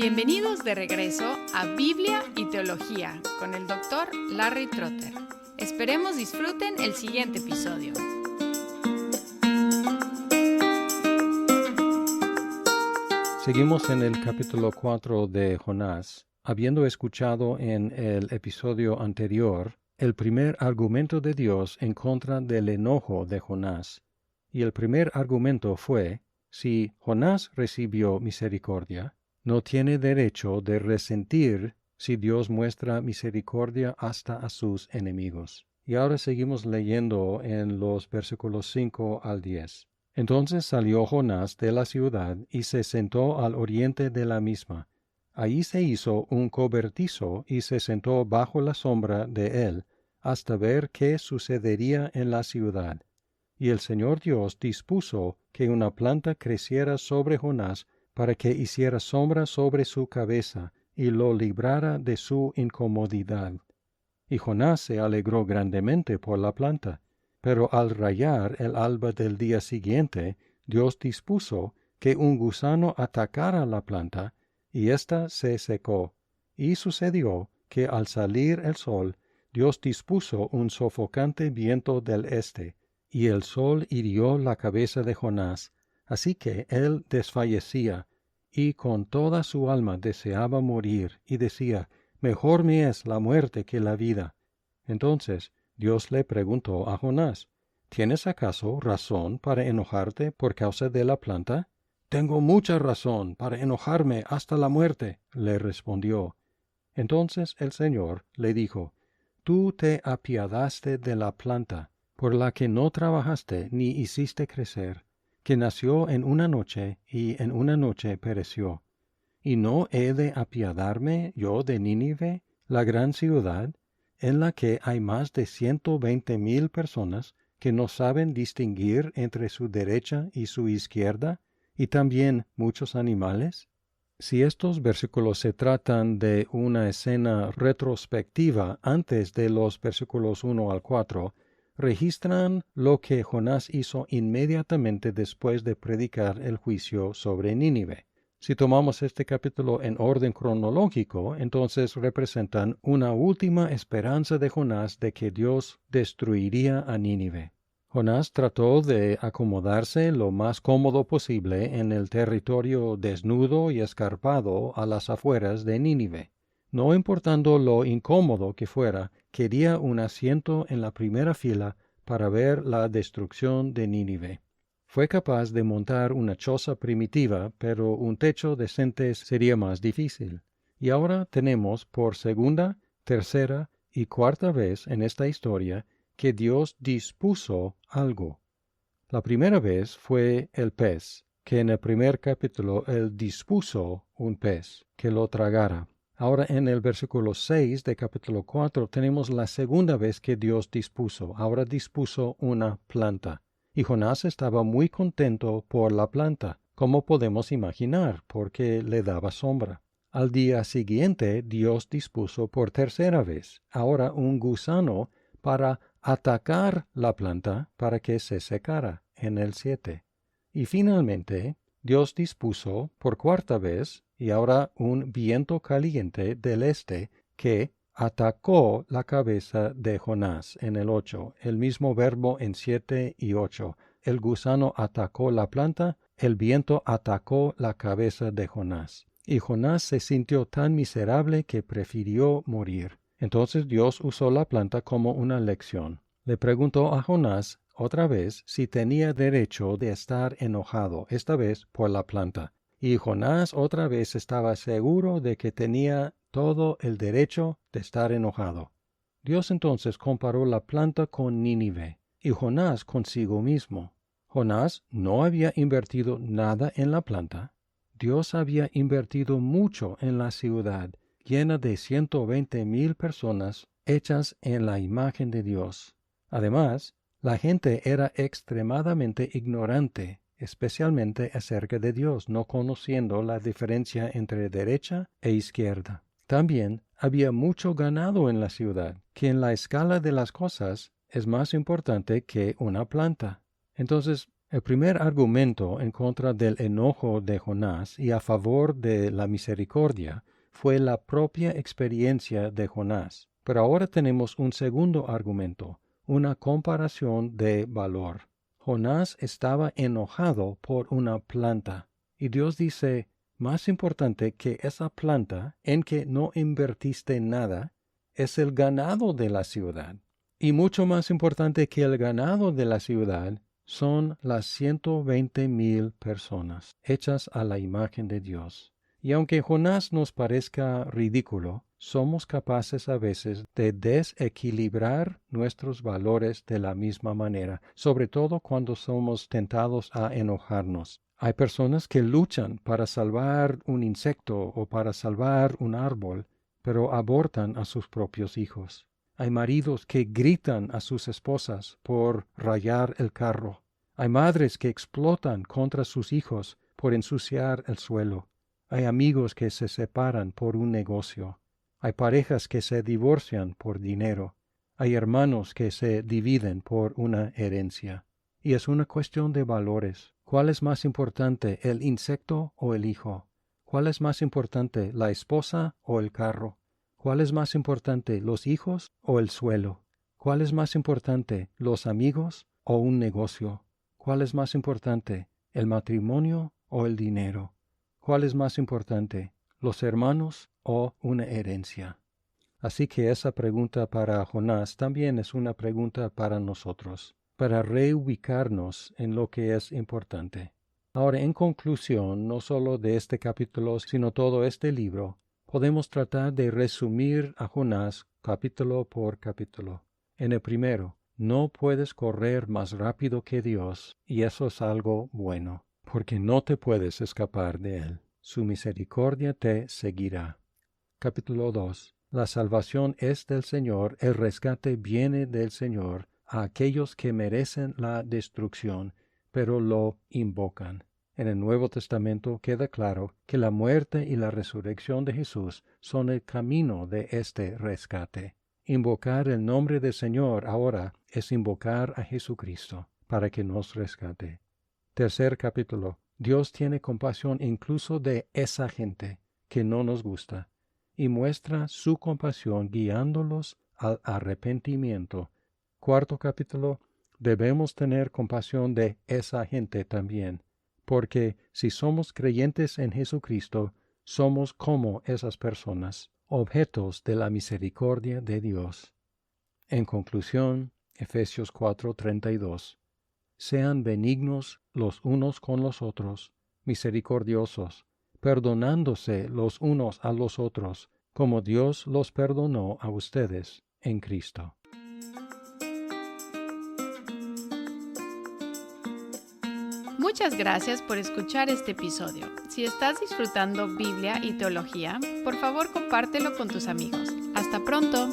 Bienvenidos de regreso a Biblia y Teología con el Dr. Larry Trotter. Esperemos disfruten el siguiente episodio. Seguimos en el capítulo 4 de Jonás, habiendo escuchado en el episodio anterior el primer argumento de Dios en contra del enojo de Jonás. Y el primer argumento fue, si Jonás recibió misericordia, no tiene derecho de resentir si Dios muestra misericordia hasta a sus enemigos. Y ahora seguimos leyendo en los versículos 5 al 10. Entonces salió Jonás de la ciudad y se sentó al oriente de la misma. Allí se hizo un cobertizo y se sentó bajo la sombra de él, hasta ver qué sucedería en la ciudad. Y el Señor Dios dispuso que una planta creciera sobre Jonás para que hiciera sombra sobre su cabeza y lo librara de su incomodidad. Y Jonás se alegró grandemente por la planta. Pero al rayar el alba del día siguiente, Dios dispuso que un gusano atacara la planta, y ésta se secó. Y sucedió que al salir el sol, Dios dispuso un sofocante viento del este, y el sol hirió la cabeza de Jonás, así que él desfallecía, y con toda su alma deseaba morir, y decía, mejor me es la muerte que la vida. Entonces Dios le preguntó a Jonás, ¿tienes acaso razón para enojarte por causa de la planta? Tengo mucha razón para enojarme hasta la muerte, le respondió. Entonces el Señor le dijo, tú te apiadaste de la planta, por la que no trabajaste ni hiciste crecer, que nació en una noche y en una noche pereció. ¿Y no he de apiadarme yo de Nínive, la gran ciudad, en la que hay más de 120,000 personas que no saben distinguir entre su derecha y su izquierda, y también muchos animales? Si estos versículos se tratan de una escena retrospectiva antes de los versículos 1 al 4, registran lo que Jonás hizo inmediatamente después de predicar el juicio sobre Nínive. Si tomamos este capítulo en orden cronológico, entonces representan una última esperanza de Jonás de que Dios destruiría a Nínive. Jonás trató de acomodarse lo más cómodo posible en el territorio desnudo y escarpado a las afueras de Nínive. No importando lo incómodo que fuera, quería un asiento en la primera fila para ver la destrucción de Nínive. Fue capaz de montar una choza primitiva, pero un techo decente sería más difícil. Y ahora tenemos por segunda, tercera y cuarta vez en esta historia que Dios dispuso algo. La primera vez fue el pez, que en el primer capítulo Él dispuso un pez que lo tragara. Ahora en el versículo 6 de capítulo 4 tenemos la segunda vez que Dios dispuso. Ahora dispuso una planta. Y Jonás estaba muy contento por la planta, como podemos imaginar, porque le daba sombra. Al día siguiente Dios dispuso por tercera vez, ahora un gusano para atacar la planta para que se secara, en el 7. Y finalmente Dios dispuso por cuarta vez, y ahora un viento caliente del este que atacó la cabeza de Jonás en el 8, el mismo verbo en 7 y 8. El gusano atacó la planta, el viento atacó la cabeza de Jonás. Y Jonás se sintió tan miserable que prefirió morir. Entonces Dios usó la planta como una lección. Le preguntó a Jonás otra vez si tenía derecho de estar enojado, esta vez por la planta. Y Jonás otra vez estaba seguro de que tenía todo el derecho de estar enojado. Dios entonces comparó la planta con Nínive y Jonás consigo mismo. Jonás no había invertido nada en la planta. Dios había invertido mucho en la ciudad, llena de 120,000 personas hechas en la imagen de Dios. Además, la gente era extremadamente ignorante, especialmente acerca de Dios, no conociendo la diferencia entre derecha e izquierda. También había mucho ganado en la ciudad, que en la escala de las cosas es más importante que una planta. Entonces, El primer argumento en contra del enojo de Jonás y a favor de la misericordia fue la propia experiencia de Jonás. Pero ahora tenemos un segundo argumento, una comparación de valor. Jonás estaba enojado por una planta, y Dios dice, más importante que esa planta en que no invertiste nada, es el ganado de la ciudad. Y mucho más importante que el ganado de la ciudad son las 120,000 personas hechas a la imagen de Dios. Y aunque Jonás nos parezca ridículo, somos capaces a veces de desequilibrar nuestros valores de la misma manera, sobre todo cuando somos tentados a enojarnos. Hay personas que luchan para salvar un insecto o para salvar un árbol, pero abortan a sus propios hijos. Hay maridos que gritan a sus esposas por rayar el carro. Hay madres que explotan contra sus hijos por ensuciar el suelo. Hay amigos que se separan por un negocio. Hay parejas que se divorcian por dinero. Hay hermanos que se dividen por una herencia. Y es una cuestión de valores. ¿Cuál es más importante, el insecto o el hijo? ¿Cuál es más importante, la esposa o el carro? ¿Cuál es más importante, los hijos o el suelo? ¿Cuál es más importante, los amigos o un negocio? ¿Cuál es más importante, el matrimonio o el dinero? ¿Cuál es más importante, los hermanos o una herencia? Así que esa pregunta para Jonás también es una pregunta para nosotros, para reubicarnos en lo que es importante. Ahora, en conclusión, no solo de este capítulo, sino todo este libro, podemos tratar de resumir a Jonás capítulo por capítulo. En el primero, no puedes correr más rápido que Dios, y eso es algo bueno, porque no te puedes escapar de Él. Su misericordia te seguirá. Capítulo 2. La salvación es del Señor, el rescate viene del Señor a aquellos que merecen la destrucción, pero lo invocan. En el Nuevo Testamento queda claro que la muerte y la resurrección de Jesús son el camino de este rescate. Invocar el nombre del Señor ahora es invocar a Jesucristo para que nos rescate. Tercer capítulo. Dios tiene compasión incluso de esa gente que no nos gusta y muestra su compasión guiándolos al arrepentimiento. Cuarto capítulo. Debemos tener compasión de esa gente también, porque si somos creyentes en Jesucristo, somos como esas personas, objetos de la misericordia de Dios. En conclusión, Efesios 4:32. Sean benignos los unos con los otros, misericordiosos, perdonándose los unos a los otros, como Dios los perdonó a ustedes en Cristo. Muchas gracias por escuchar este episodio. Si estás disfrutando Biblia y teología, por favor compártelo con tus amigos. ¡Hasta pronto!